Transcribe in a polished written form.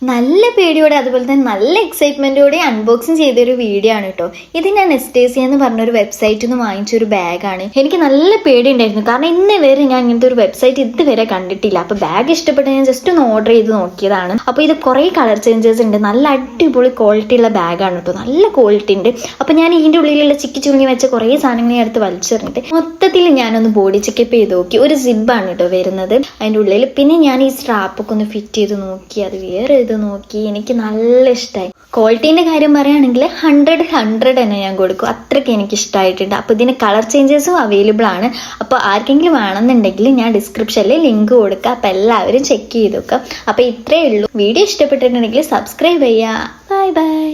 നല്ല പേടിയോടെ അതുപോലെ തന്നെ നല്ല എക്സൈറ്റ്മെൻറ്റോടെ അൺബോക്സിങ് ചെയ്തൊരു വീഡിയോ ആണ് കേട്ടോ. ഇത് ഞാൻ എസ്റ്റേസിയ എന്ന് പറഞ്ഞൊരു വെബ്സൈറ്റിൽ നിന്ന് വാങ്ങിച്ചൊരു ബാഗാണ്. എനിക്ക് നല്ല പേടി ഉണ്ടായിരുന്നു, കാരണം ഇന്ന് വരെ ഞാൻ ഇങ്ങനത്തെ ഒരു വെബ്സൈറ്റ് ഇതുവരെ കണ്ടിട്ടില്ല. അപ്പോൾ ബാഗ് ഇഷ്ടപ്പെട്ട് ഞാൻ ജസ്റ്റ് ഒന്ന് ഓർഡർ ചെയ്ത് നോക്കിയതാണ്. അപ്പോൾ ഇത് കുറേ കളർ ചേഞ്ചസ് ഉണ്ട്, നല്ല അടിപൊളി ക്വാളിറ്റി ഉള്ള ബാഗാണ് കേട്ടോ, നല്ല ക്വാളിറ്റി ഉണ്ട്. അപ്പോൾ ഞാൻ ഇതിൻ്റെ ഉള്ളിലുള്ള ചിക്കി ചുരുങ്ങി വെച്ച കുറേ സാധനങ്ങൾ എടുത്ത് വലിച്ചെറിഞ്ഞിട്ട് മൊത്തത്തിൽ ഞാനൊന്ന് ബോഡി ചെക്കപ്പ് ചെയ്ത് നോക്കി. ഒരു സിബാണ് കേട്ടോ വരുന്നത് അതിൻ്റെ ഉള്ളിൽ. പിന്നെ ഞാൻ ഈ സ്ട്രാപ്പൊക്കെ ഒന്ന് ഫിറ്റ് ചെയ്ത് നോക്കി, അത് വേറെ ഇത് നോക്കി, എനിക്ക് നല്ല ഇഷ്ടമായി. ക്വാളിറ്റീൻ്റെ കാര്യം പറയുകയാണെങ്കിൽ 100 തന്നെ ഞാൻ കൊടുക്കും, അത്രയ്ക്ക് എനിക്ക് ഇഷ്ടമായിട്ടുണ്ട്. അപ്പോൾ ഇതിന് കളർ ചേഞ്ചസും അവൈലബിൾ ആണ്. അപ്പോൾ ആർക്കെങ്കിലും വേണമെന്നുണ്ടെങ്കിൽ ഞാൻ ഡിസ്ക്രിപ്ഷനിൽ ലിങ്ക് കൊടുക്കാം, അപ്പോൾ എല്ലാവരും ചെക്ക് ചെയ്ത് നോക്കാം. അപ്പോൾ ഇത്രയേ ഉള്ളൂ. വീഡിയോ ഇഷ്ടപ്പെട്ടിട്ടുണ്ടെങ്കിൽ സബ്സ്ക്രൈബ് ചെയ്യുക. Bye bye.